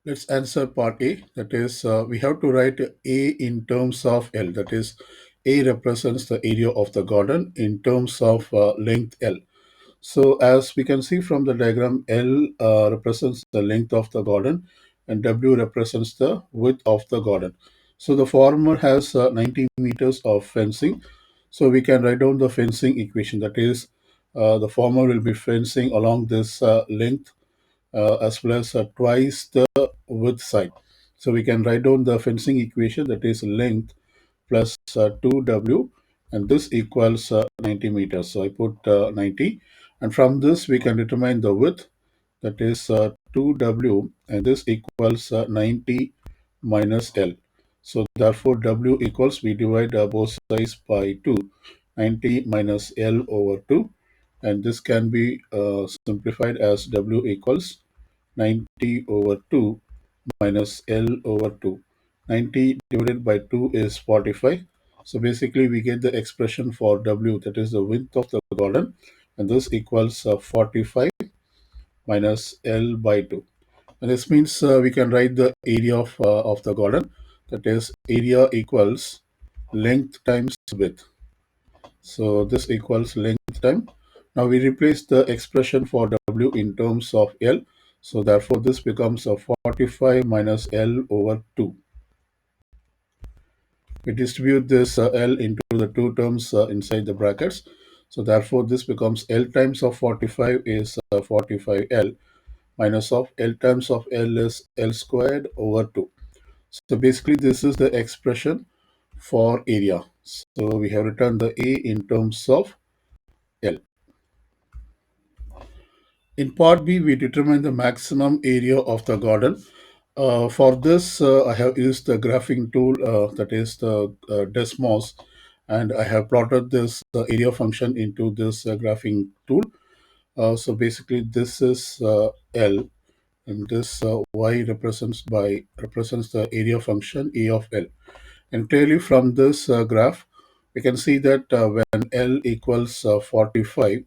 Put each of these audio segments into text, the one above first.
Let's answer part A. That is, we have to write A in terms of L. That is, A represents the area of the garden in terms of length L. So, as we can see from the diagram, L represents the length of the garden and W represents the width of the garden. So, the farmer has 90 meters of fencing. So, we can write down the fencing equation. That is, the farmer will be fencing along this length as well as twice the width side. So we can write down the fencing equation, that is length plus 2w, and this equals 90 meters. So I put 90, and from this we can determine the width, that is 2w, and this equals 90 minus L. So therefore W equals, we divide both sides by 2, 90 minus L over 2, and this can be simplified as W equals 90 over 2 minus L over 2. 90 divided by 2 is 45. So basically we get the expression for W, that is the width of the garden, and this equals 45 minus L by 2. And this means we can write the area of the garden, that is area equals length times width. So this equals length time. Now we replace the expression for W in terms of L. So therefore this becomes a 45 minus L over 2. We distribute this L into the two terms inside the brackets. So therefore this becomes L times of 45 is 45L, minus of L times of L is L squared over 2. So basically this is the expression for area. So we have written the A in terms of L. In part B, we determine the maximum area of the garden. For this, I have used the graphing tool, that is the Desmos, and I have plotted this area function into this graphing tool. So basically, this is L, and this Y represents the area function A of L. And clearly, from this graph, we can see that when L equals 45,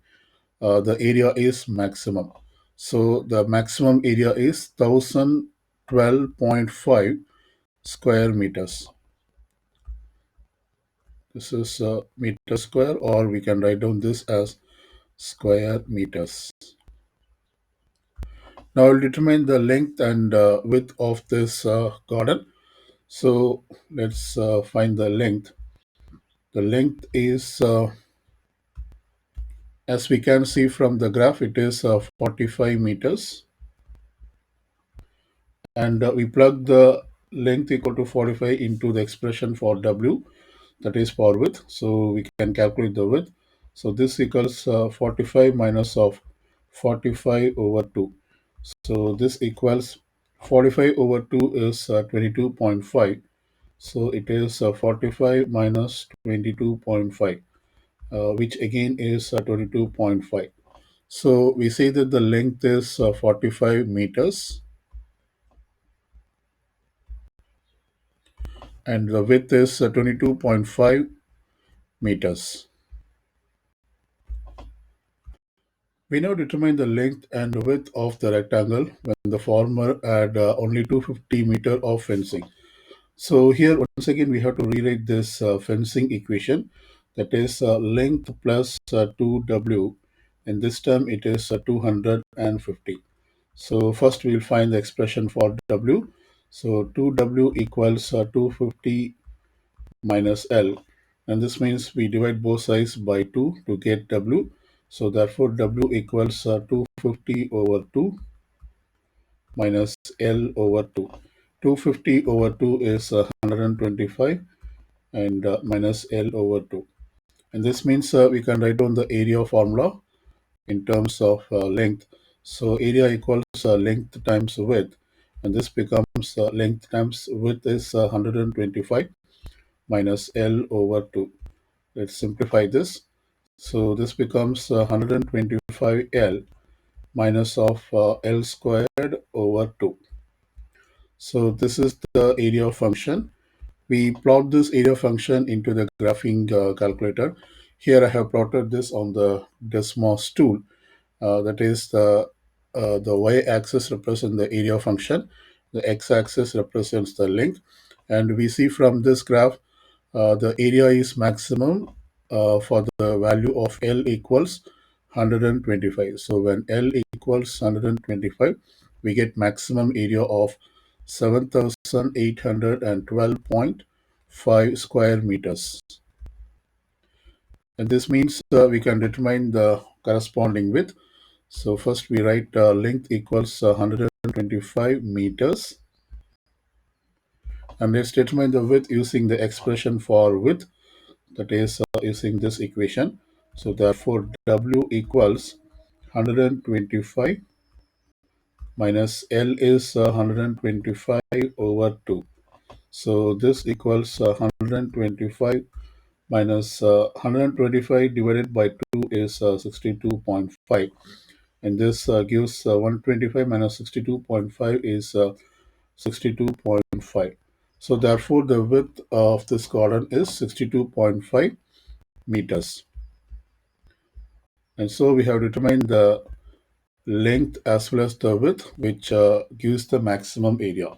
the area is maximum. So the maximum area is 1012.5 square meters. This is meter square, or we can write down this as square meters. Now I'll determine the length and width of this garden. So let's find the length. The length is, as we can see from the graph, it is 45 meters. And we plug the length equal to 45 into the expression for W, that is for width. So we can calculate the width. So this equals 45 minus of 45 over 2. So this equals 45 over 2 is 22.5. So it is 45 minus 22.5, which again is 22.5. So we say that the length is 45 meters and the width is 22.5 meters. We now determine the length and width of the rectangle when the farmer had only 250 meter of fencing. So here once again we have to rewrite this fencing equation, that is length plus 2w, and this time it is 250. So first we will find the expression for w. So 2w equals 250 minus L, and this means we divide both sides by 2 to get W. So therefore W equals 250 over 2 minus L over 2. 250 over 2 is 125, and minus L over 2. And this means we can write down the area formula in terms of length. So area equals length times width, and this becomes length times width is 125 minus L over 2. Let's simplify this. So this becomes 125L minus of L squared over 2. So this is the area function. We plot this area function into the graphing calculator. Here I have plotted this on the Desmos tool. That is the y-axis represents the area function, The x-axis represents the length, and we see from this graph the area is maximum for the value of L equals 125. So when L equals 125, we get maximum area of 7,812.5 square meters. And this means we can determine the corresponding width. So first we write length equals 125 meters, and let's determine the width using the expression for width, that is using this equation. So therefore W equals 125 minus L is 125 over 2. So this equals 125 minus 125 divided by 2 is 62.5, and this gives 125 minus 62.5 is 62.5. So therefore the width of this garden is 62.5 meters. And so we have determined the length as well as the width, which gives the maximum area.